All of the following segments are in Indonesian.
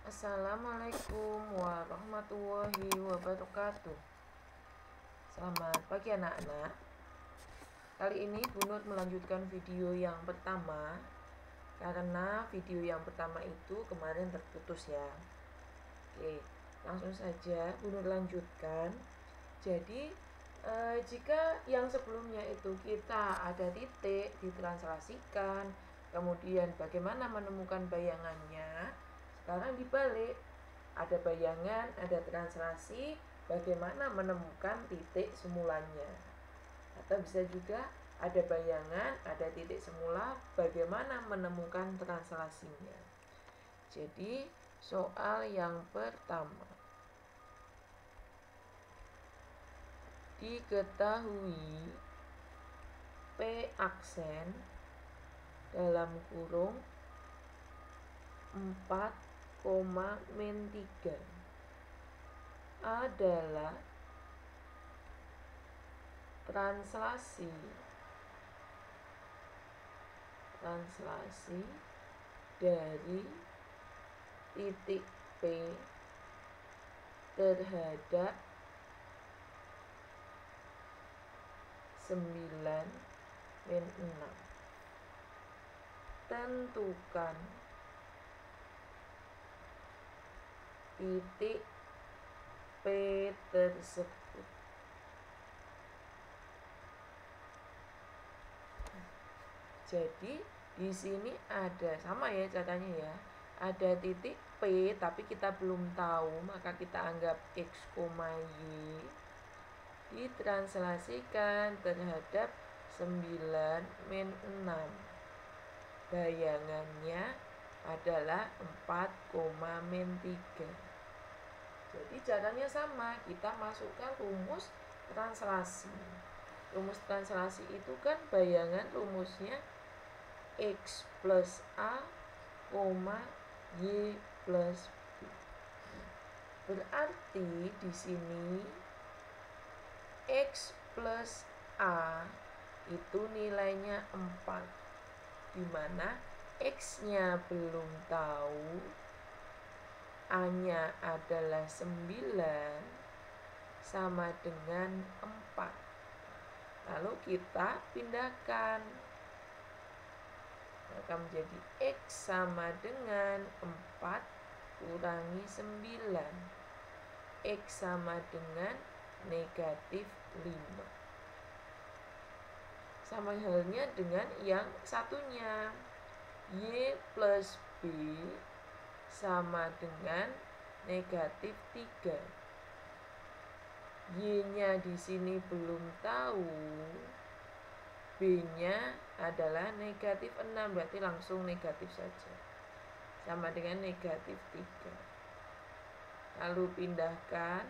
Assalamualaikum warahmatullahi wabarakatuh. Selamat pagi anak-anak. Kali ini Bu Nur melanjutkan video yang pertama, karena video yang pertama itu kemarin terputus ya. Oke, langsung saja Bu Nur lanjutkan. Jadi jika yang sebelumnya itu kita ada titik ditranslasikan, kemudian bagaimana menemukan bayangannya, sekarang dibalik, ada bayangan, ada translasi, bagaimana menemukan titik semulanya. Atau bisa juga ada bayangan, ada titik semula, bagaimana menemukan translasinya. Jadi soal yang pertama, diketahui P aksen dalam kurung 4,-3 adalah translasi dari titik P terhadap 9-6. Tentukan titik P tersebut. Jadi di sini ada sama ya caranya ya. Ada titik P tapi kita belum tahu, maka kita anggap X, Y ditranslasikan terhadap 9-6. Bayangannya adalah 4,-3. Jadi caranya sama, kita masukkan rumus translasi. Rumus translasi itu kan bayangan rumusnya X plus A, Y plus B. Berarti di sini X plus A itu nilainya 4, di mana X-nya belum tahu, A-nya adalah 9 sama dengan 4. Lalu kita pindahkan, maka menjadi X sama dengan 4 kurangi 9. X sama dengan -5. Sama halnya dengan yang satunya, Y plus B sama dengan -3. Y-nya di sini belum tahu, B-nya adalah -6, berarti langsung negatif saja, sama dengan -3. Lalu pindahkan,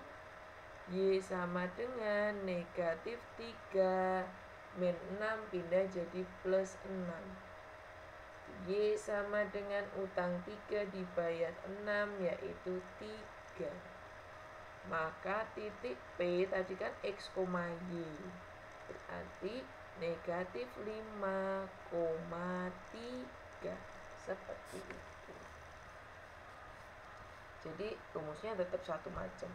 Y sama dengan -3, min 6 pindah jadi plus 6. Y sama dengan utang 3 dibayar 6, yaitu 3. Maka titik P tadi kan X, Y, berarti -5,3. Seperti itu. Jadi rumusnya tetap satu macam.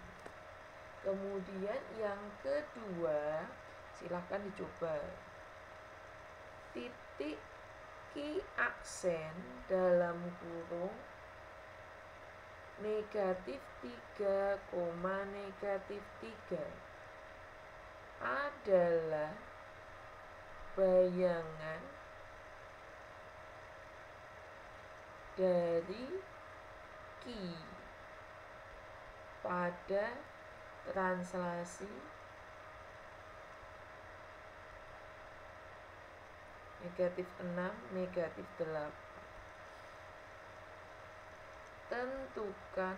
Kemudian yang kedua, silahkan dicoba. Titik Q aksen dalam kurung -3,-3 adalah bayangan dari Q pada translasi -6, -8. Tentukan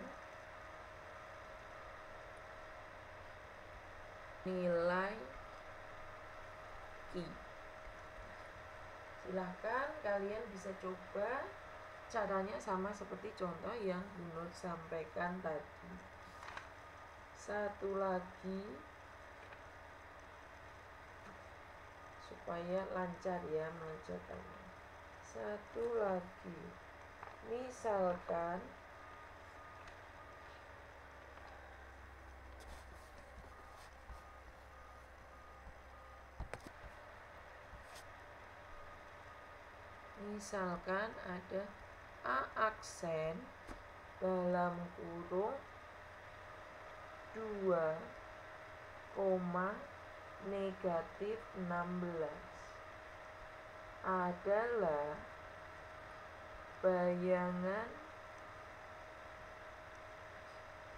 nilai Q. Silahkan kalian bisa coba, caranya sama seperti contoh yang Bu Nur sampaikan tadi. Satu lagi supaya lancar ya mengerjakannya. Satu lagi, misalkan Misalkan ada A aksen dalam kurung 2, negatif 16 adalah bayangan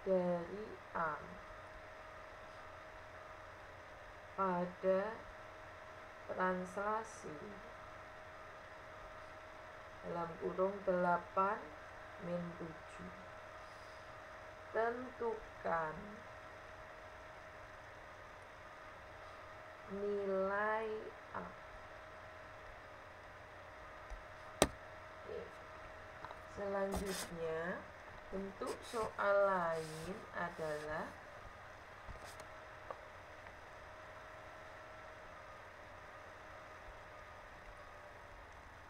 dari A pada translasi dalam kurung 8 min 7. Tentukan nilai A. Oke. Selanjutnya, bentuk soal lain adalah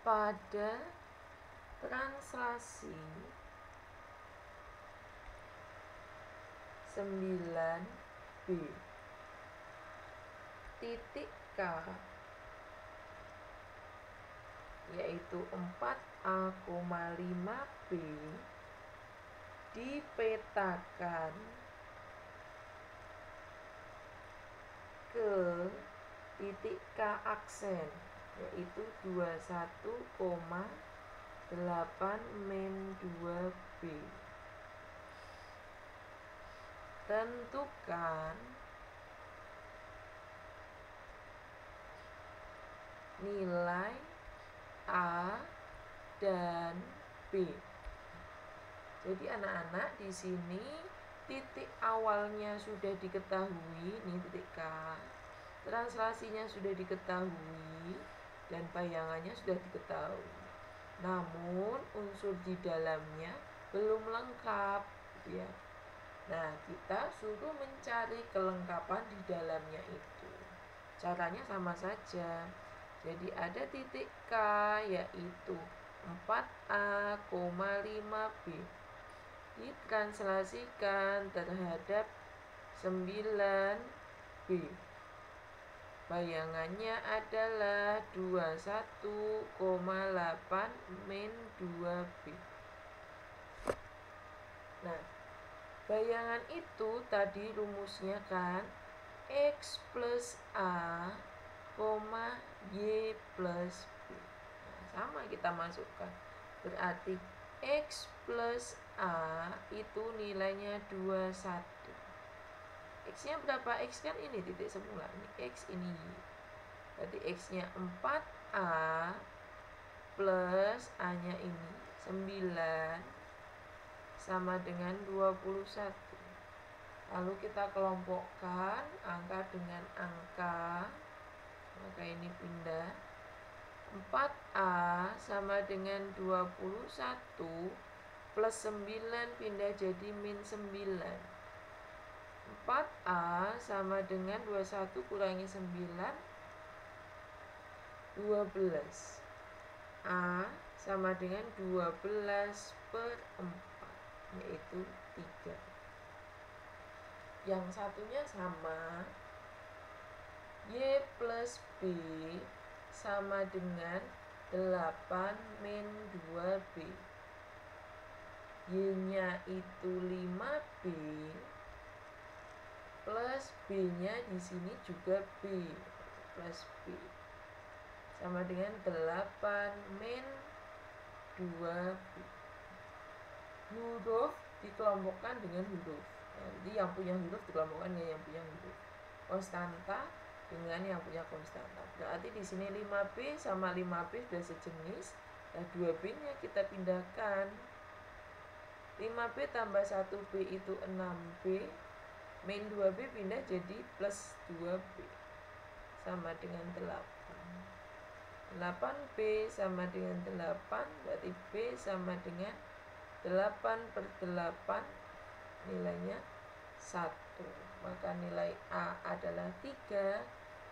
pada translasi 9B titik K yaitu 4A,5B dipetakan ke titik K aksen yaitu 21,8 min 2B. Tentukan nilai A dan B. Jadi anak-anak di sini titik awalnya sudah diketahui, ini titik K. Translasinya sudah diketahui dan bayangannya sudah diketahui. Namun unsur di dalamnya belum lengkap, gitu ya. Nah, kita suruh mencari kelengkapan di dalamnya itu. Caranya sama saja. Jadi ada titik K yaitu 4A,5B ditranslasikan terhadap 9B. Bayangannya adalah 21,8 min 2B. Nah, bayangan itu tadi rumusnya kan X plus A, Y plus B. Nah, sama kita masukkan. Berarti X plus A itu nilainya 21. X-nya berapa? X kan ini titik semula. Ini X, ini Y. Berarti X-nya 4A plus A-nya ini 9 sama dengan 21. Lalu kita kelompokkan angka dengan angka. Maka ini pindah. 4A sama dengan 21 plus 9 pindah jadi min 9. 4A sama dengan 21 kurangi 9, 12. A sama dengan 12 per 4, yaitu 3. Yang satunya sama, Y plus B sama dengan 8 min 2B. Y-nya itu 5B plus B-nya di sini juga B plus B sama dengan 8 min 2B. Huruf dikelompokkan dengan huruf. Jadi yang punya huruf dikelompokkan dengan yang punya huruf. Konstanta dengan yang punya konstanta. Berarti di sini 5B sama 5B sudah sejenis. Nah, 2B-nya kita pindahkan. 5B tambah 1B itu 6B. Min 2B pindah jadi plus 2B sama dengan 8. 8B sama dengan 8, berarti B sama dengan 8 per 8, nilainya 1. Maka nilai A adalah 3,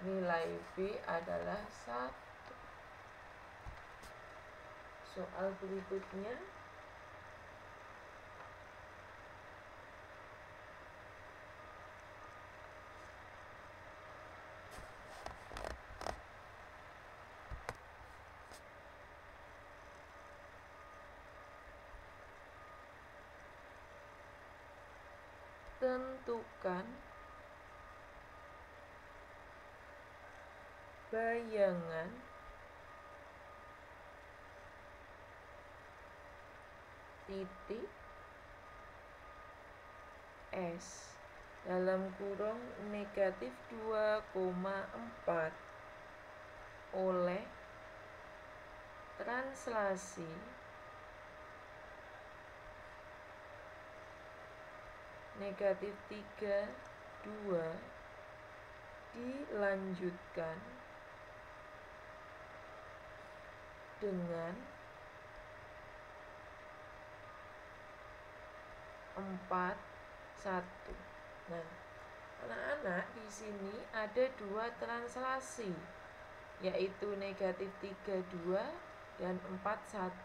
nilai B adalah 1. Soal berikutnya. tentukan bayangan titik S dalam kurung negatif 2,4 oleh translasi negatif 3, 2 dilanjutkan dengan 4, 1. Nah, anak-anak, di sini ada dua translasi, yaitu negatif 3, 2 dan 4, 1.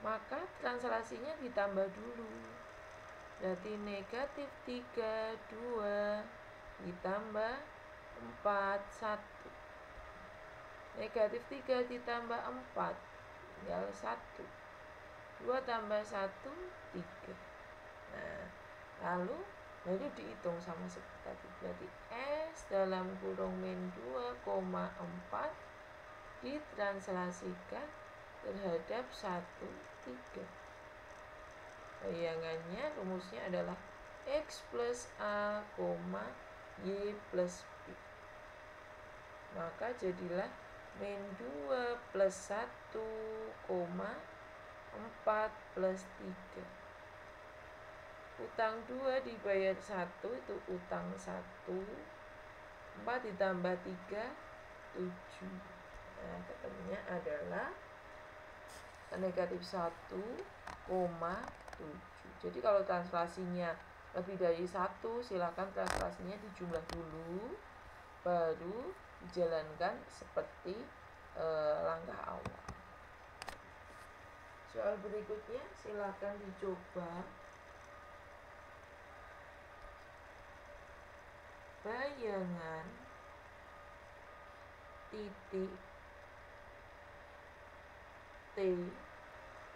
Maka translasinya ditambah dulu. Berarti negatif 3, 2 ditambah 4, 1. Negatif 3 ditambah 4 tinggal 1. 2 tambah 1, 3. Nah, lalu baru dihitung sama seperti tadi. Berarti S dalam kurung min 2,4 ditranslasikan terhadap 1, 3. Bayangannya rumusnya adalah X plus A, Y plus B. Maka jadilah min 2 plus 1, 4 plus 3. Utang 2 dibayar 1, itu utang 1. 4 ditambah 3, 7. Nah, ketemunya adalah negatif 1,7. Jadi kalau translasinya lebih dari 1, silakan translasinya dijumlah dulu, baru dijalankan seperti langkah awal. Soal berikutnya silakan dicoba. Bayangan titik T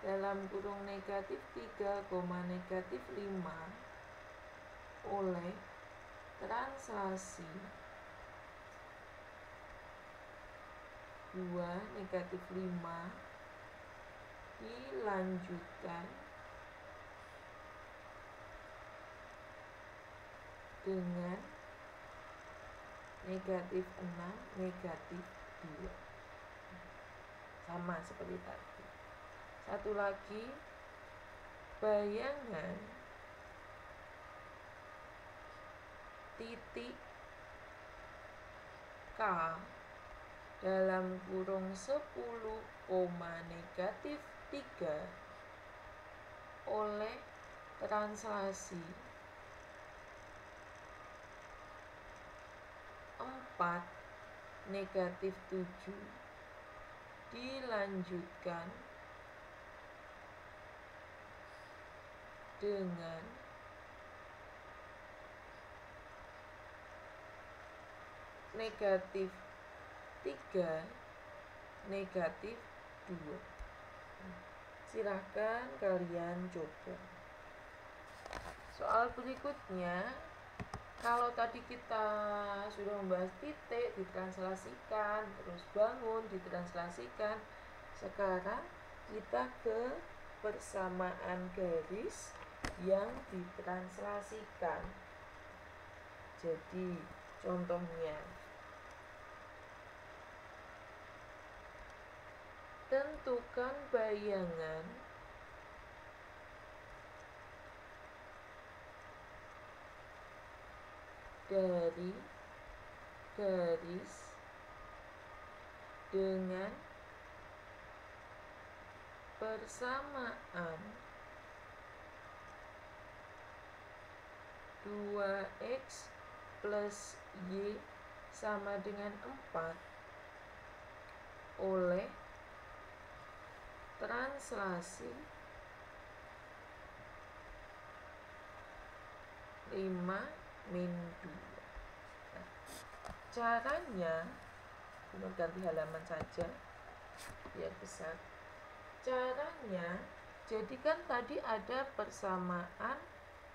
dalam kurung negatif 3, negatif 5 oleh translasi 2, negatif 5 dilanjutkan dengan negatif 6, negatif 2. Sama seperti tadi. Satu lagi, bayangan titik K dalam kurung 10, negatif 3 oleh translasi 4, negatif 7 dilanjutkan dengan negatif 3, negatif 2. Silahkan kalian coba. Soal berikutnya, kalau tadi kita sudah membahas titik, ditranslasikan, terus bangun, ditranslasikan. Sekarang kita ke persamaan garis yang ditranslasikan. Jadi, contohnya, tentukan bayangan dari garis dengan persamaan 2x plus y sama dengan 4 oleh translasi 5 min 2. Nah, caranya, ganti halaman saja biar besar. Caranya, jadi kan tadi ada persamaan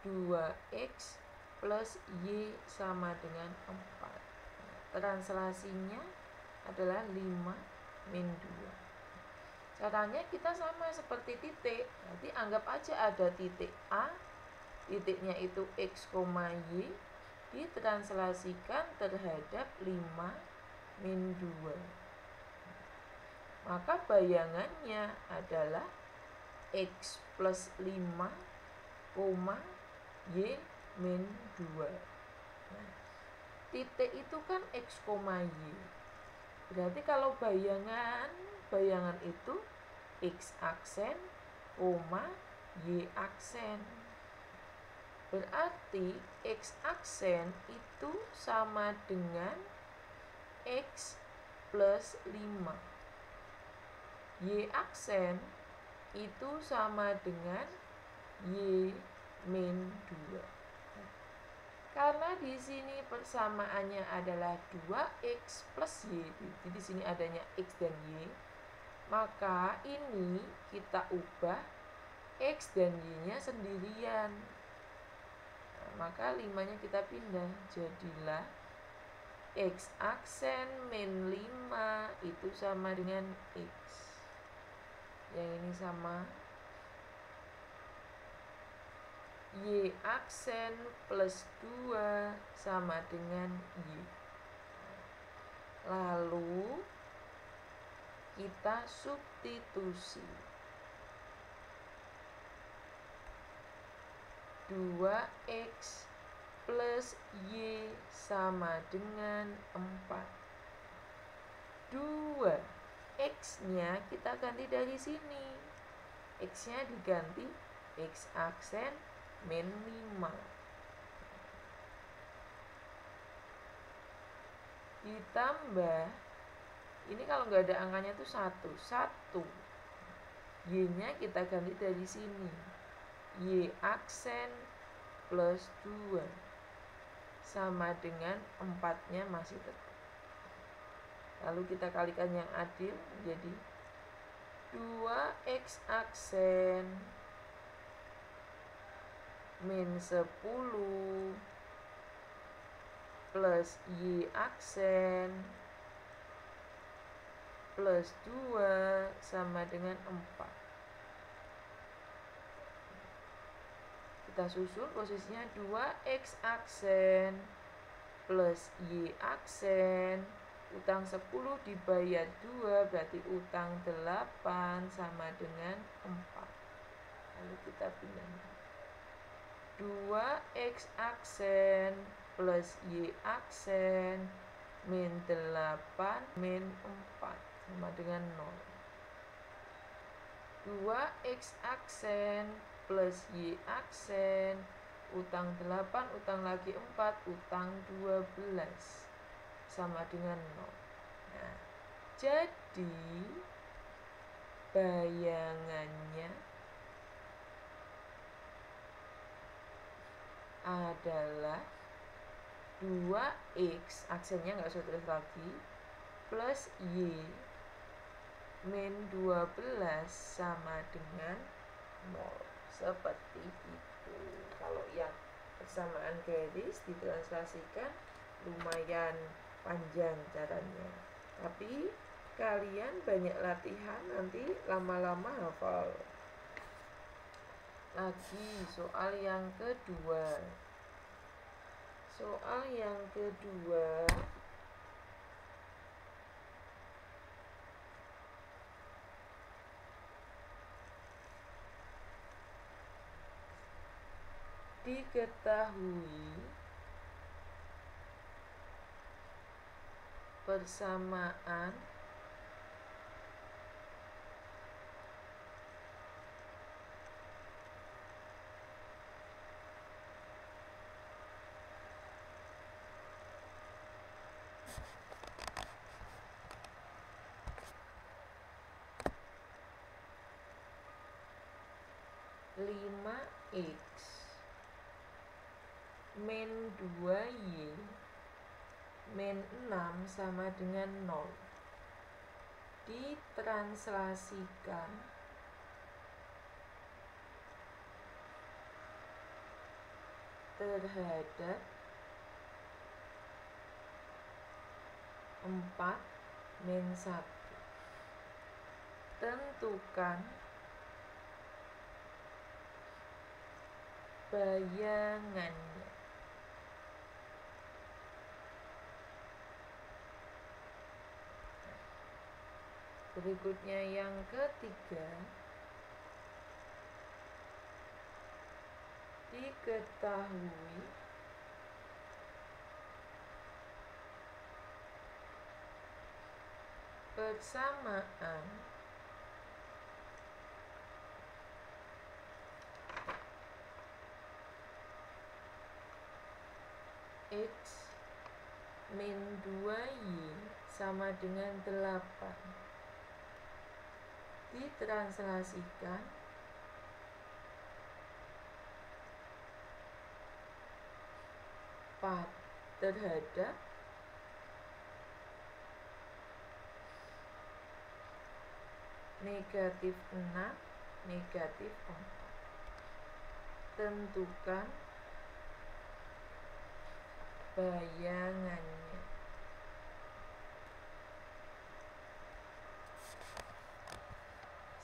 2x plus Y sama dengan 4. Nah, translasinya adalah 5 min 2. Caranya kita sama seperti titik. Nanti anggap aja ada titik A, titiknya itu X, Y, ditranslasikan terhadap 5 min 2. Maka bayangannya adalah X plus 5, Y min 2. Nah, titik itu kan X, Y. Berarti kalau bayangan itu X aksen, Y aksen. Berarti X aksen itu sama dengan X plus 5. Y aksen itu sama dengan Y min 2. Karena di sini persamaannya adalah 2X plus Y, jadi di sini adanya X dan Y, maka ini kita ubah X dan Y-nya sendirian. Nah, maka 5-nya kita pindah, jadilah X aksen min 5 itu sama dengan X. Yang ini sama Y aksen plus 2 sama dengan Y. Lalu kita substitusi 2X plus Y sama dengan 4. 2X-nya kita ganti dari sini. X-nya diganti X aksen min 5. Ditambah, ini kalau nggak ada angkanya itu 1. Y-nya kita ganti dari sini. Y aksen plus 2 sama dengan 4-nya masih tetap. Lalu kita kalikan yang adil, jadi 2X aksen min 10 plus Y aksen plus 2 sama dengan 4. Kita susun posisinya 2X aksen plus Y aksen, utang 10 dibayar 2 berarti utang 8 sama dengan 4. Lalu kita pindah 2X aksen plus Y aksen min 8 min 4 sama dengan 0. 2X aksen plus Y aksen, utang 8, utang lagi 4, utang 12 sama dengan 0. Nah, jadi bayangannya adalah 2X, aksennya nggak usah tulis lagi, plus Y min 12 sama dengan 0. Seperti itu. Kalau yang persamaan garis ditranslasikan lumayan panjang caranya, tapi kalian banyak latihan nanti lama-lama hafal. Lagi soal yang kedua. Soal yang kedua diketahui persamaan X min 2Y min 6 sama dengan 0 ditranslasikan terhadap 4 min 1. Tentukan bayangannya. Berikutnya yang ketiga, diketahui persamaan X min 2Y sama dengan 8 ditranslasikan terhadap negatif 6, negatif 4. Tentukan bayangannya.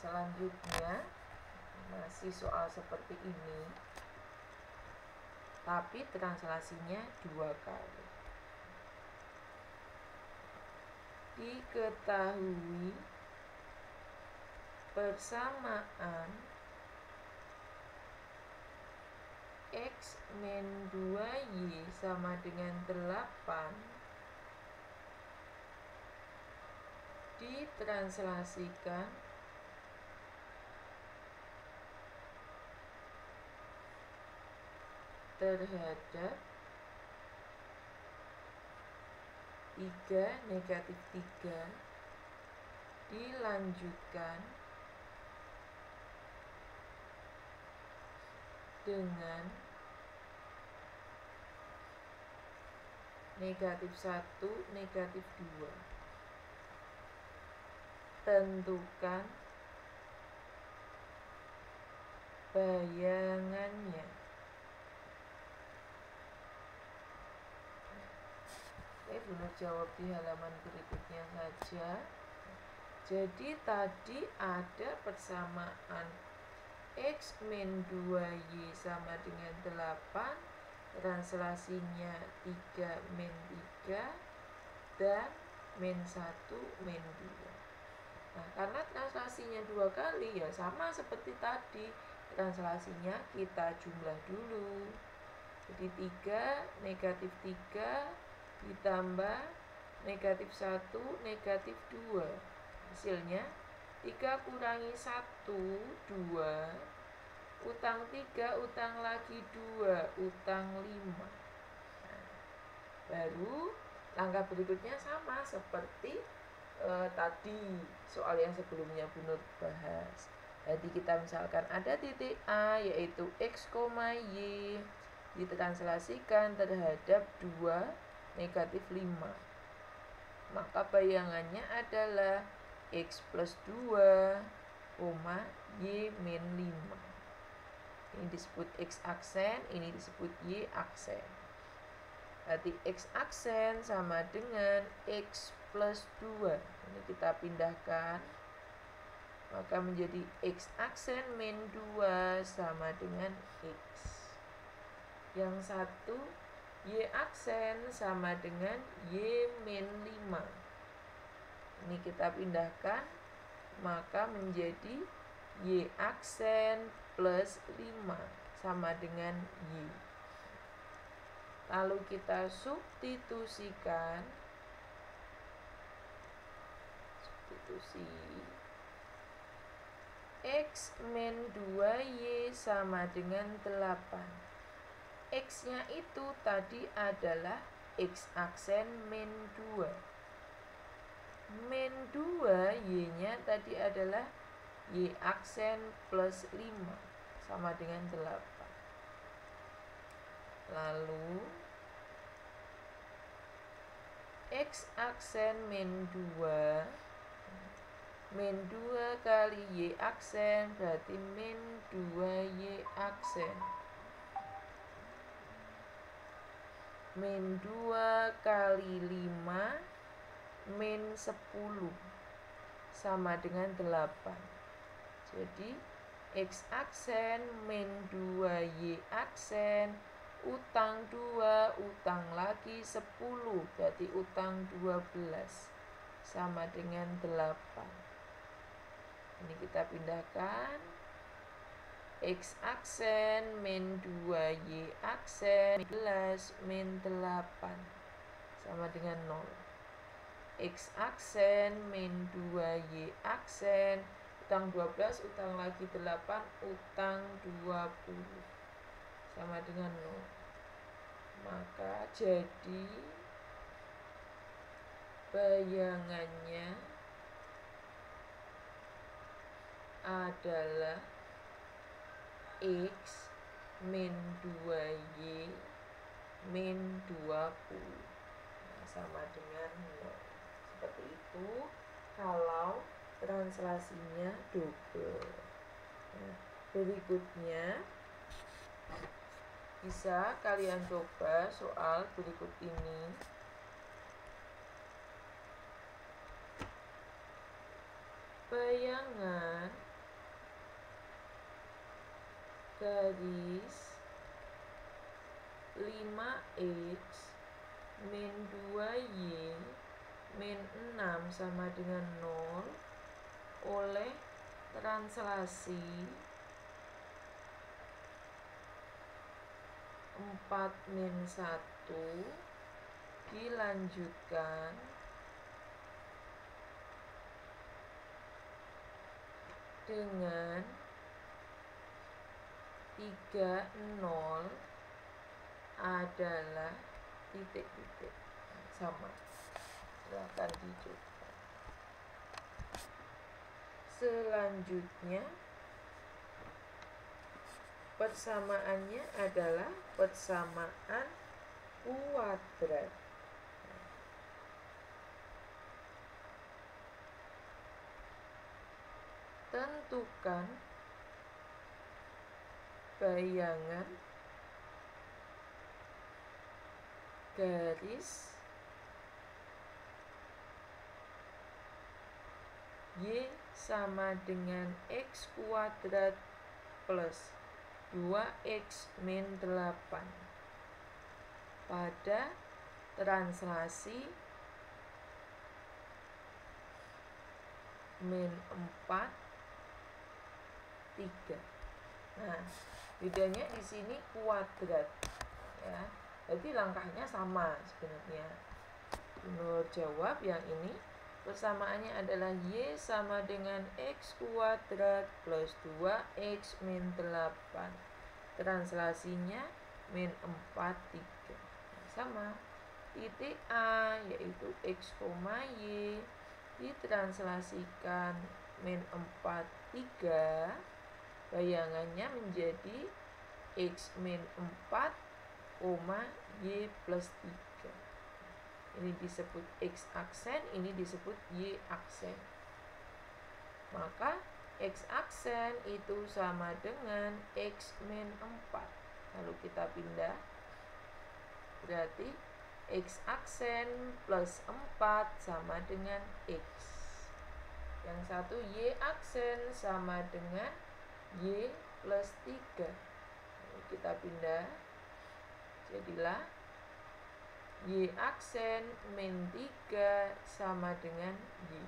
Selanjutnya masih soal seperti ini, tapi translasinya 2 kali. Diketahui persamaan X min 2Y sama dengan 8 ditranslasikan terhadap 3, negatif 3 dilanjutkan dengan negatif 1, negatif 2. Tentukan bayangannya. Bunda jawab di halaman berikutnya saja. Jadi tadi ada persamaan X min 2Y sama dengan 8, translasinya 3 min 3 dan min 1 min 2. Nah, karena translasinya 2 kali ya sama seperti tadi, translasinya kita jumlah dulu. Jadi 3, negatif 3 ditambah negatif 1, negatif 2. Hasilnya 3 kurangi 1, 2. Utang 3, utang lagi 2, utang 5. Nah, baru langkah berikutnya sama seperti tadi soal yang sebelumnya Bu Nur bahas. Jadi kita misalkan ada titik A yaitu X, Y ditranslasikan terhadap 2, negatif 5. Maka bayangannya adalah X plus 2, Y min 5. Ini disebut X aksen, ini disebut Y aksen. Berarti X aksen sama dengan X plus 2. Ini kita pindahkan. Maka menjadi X aksen min 2 sama dengan X. Yang satu Y aksen sama dengan Y min 5. Ini kita pindahkan, maka menjadi Y aksen plus 5 sama dengan Y. Lalu kita substitusikan. X min 2Y sama dengan 8. X-nya itu tadi adalah X aksen min 2. Min 2, Y-nya tadi adalah Y aksen plus 5 sama dengan 8. Lalu X aksen min 2, min 2 kali Y aksen berarti min 2Y aksen. min 2 kali 5 min 10 sama dengan 8. Jadi X aksen min 2Y aksen, utang 2, utang lagi 10, berarti utang 12 sama dengan 8. Ini kita pindahkan. X aksen min 2Y aksen 11 min 8 sama dengan 0. X aksen min 2Y aksen, utang 12, utang lagi 8, utang 20 sama dengan 0. Maka jadi bayangannya adalah X min 2Y min 20 sama dengan 0. Seperti itu kalau translasinya double. Nah, berikutnya bisa kalian coba soal berikut ini. Bayangan garis 5X min 2Y min 6 sama dengan 0 oleh translasi 4 min 1 dilanjutkan dengan 30 adalah titik-titik sama. Silahkan dicoba. Selanjutnya persamaannya adalah persamaan kuadrat. Tentukan bayangan garis Y sama dengan X kuadrat plus 2X min 8 pada translasi min 4, 3. Nah, bedanya di sini kuadrat ya. Jadi langkahnya sama sebenarnya. Menurut jawab yang ini persamaannya adalah Y sama dengan X kuadrat plus 2X min 8. Translasinya min 4, 3. Sama. Titik A yaitu X, Y ditranslasikan min 4, 3. Bayangannya menjadi X min 4, Y plus 3. Ini disebut X aksen, ini disebut Y aksen. Maka X aksen itu sama dengan X min 4. Lalu kita pindah. Berarti X aksen plus 4 sama dengan X. Yang satu Y aksen sama dengan Y plus 3. Lalu kita pindah. Jadilah Y aksen min 3 sama dengan Y.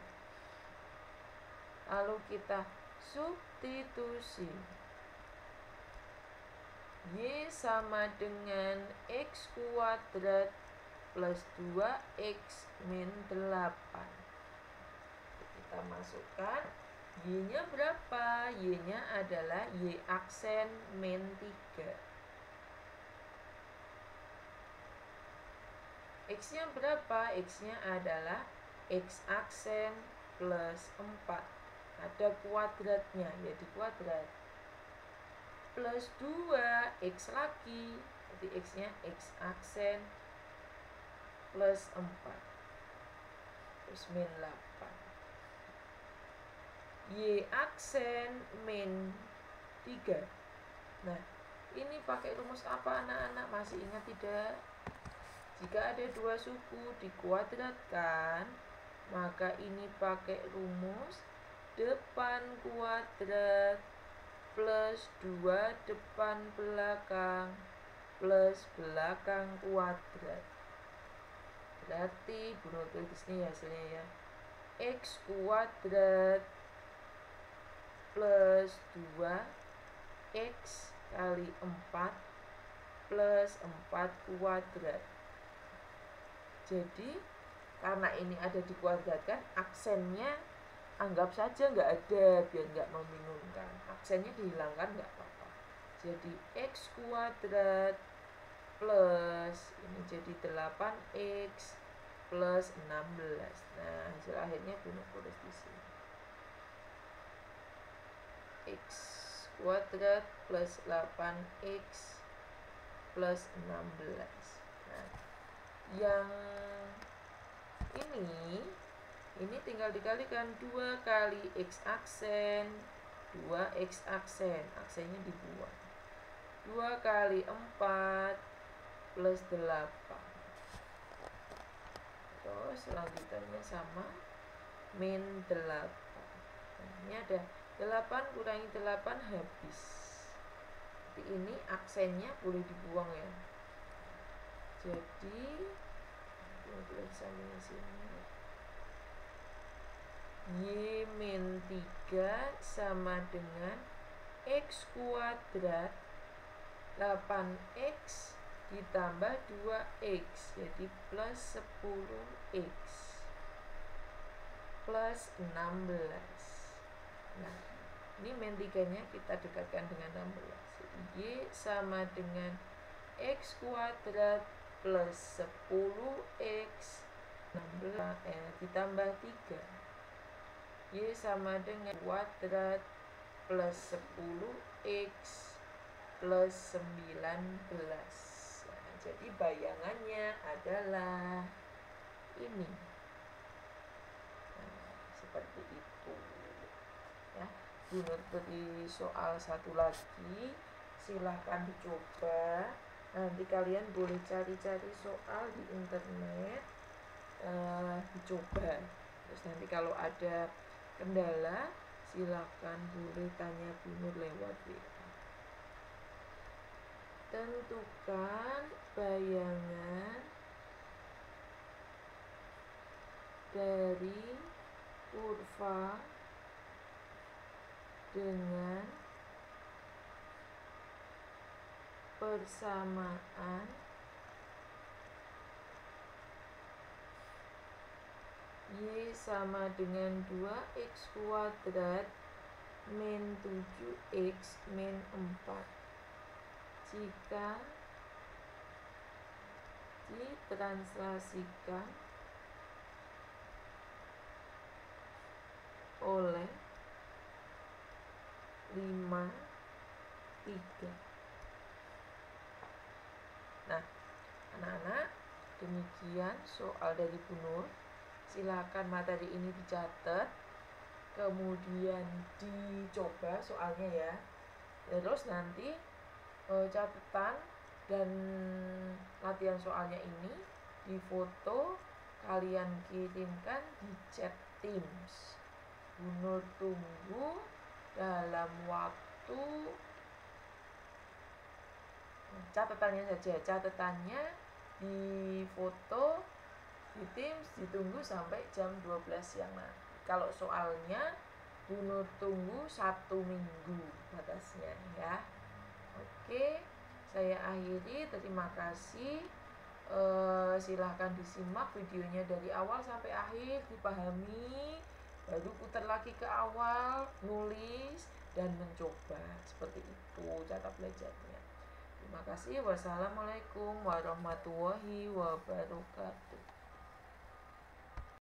Lalu kita substitusi. Y sama dengan X kuadrat plus 2X min 8. Kita masukkan. Y-nya berapa? Y-nya adalah Y aksen min 3. X-nya berapa? X-nya adalah X aksen plus 4. Ada kuadratnya, jadi kuadrat. Plus 2X lagi. Jadi X-nya X aksen plus 4. Terus min 8. Y aksen min 3. Nah, ini pakai rumus apa anak-anak? Masih ingat tidak? Jika ada dua suku dikuadratkan, maka ini pakai rumus depan kuadrat plus 2 depan belakang plus belakang kuadrat. Berarti Bu Nur tulis di sini hasilnya ya. X kuadrat plus 2x kali 4 plus 4 kuadrat. Jadi karena ini ada dikuadratkan, aksennya anggap saja nggak ada biar nggak membingungkan. Aksennya dihilangkan nggak apa-apa. Jadi x kuadrat plus ini jadi 8x plus 16. Nah, hasil akhirnya Bu Nur tulis di sini. X kuadrat plus 8x plus 16. Nah, yang ini tinggal dikalikan 2 kali x aksen, 2x aksen, aksennya dibuang. 2 kali 4 plus 8. Terus selanjutnya sama min 8. Ini ada 8 kurangi 8 habis. Jadi ini aksennya boleh dibuang ya. Jadi tulisannya sini y min 3 sama dengan x kuadrat 8x ditambah 2x, jadi plus 10x plus 16. Nah, ini min 3 nya kita dekatkan dengan 16. Jadi y sama dengan x kuadrat plus 10x ditambah 3. Y sama dengan kuadrat plus 10x plus 19. Nah, jadi bayangannya adalah ini. Nah, seperti itu. Ya, Bu Nur beri soal satu lagi. Silahkan dicoba. Nanti kalian boleh cari-cari soal di internet, dicoba. Terus nanti kalau ada kendala, silakan boleh tanya Bu Nur lewat WA. Tentukan bayangan dari kurva dengan persamaan y sama dengan 2x kuadrat min 7x min 4 jika ditranslasikan oleh 5, 3. Nah, anak-anak, demikian soal dari Bu Nur. Silakan materi ini dicatat, kemudian dicoba soalnya ya. Terus nanti catatan dan latihan soalnya ini difoto, kalian kirimkan di chat Teams. Bu Nur tunggu dalam waktu catatannya saja. Catatannya di foto di Teams, ditunggu sampai jam 12 siang nanti. Kalau soalnya Bu Nur tunggu 1 minggu batasnya ya. Oke, saya akhiri. Terima kasih. Silahkan disimak videonya dari awal sampai akhir, dipahami, baru putar lagi ke awal, nulis dan mencoba. Seperti itu cara belajarnya. Terima kasih. Wassalamualaikum warahmatullahi wabarakatuh.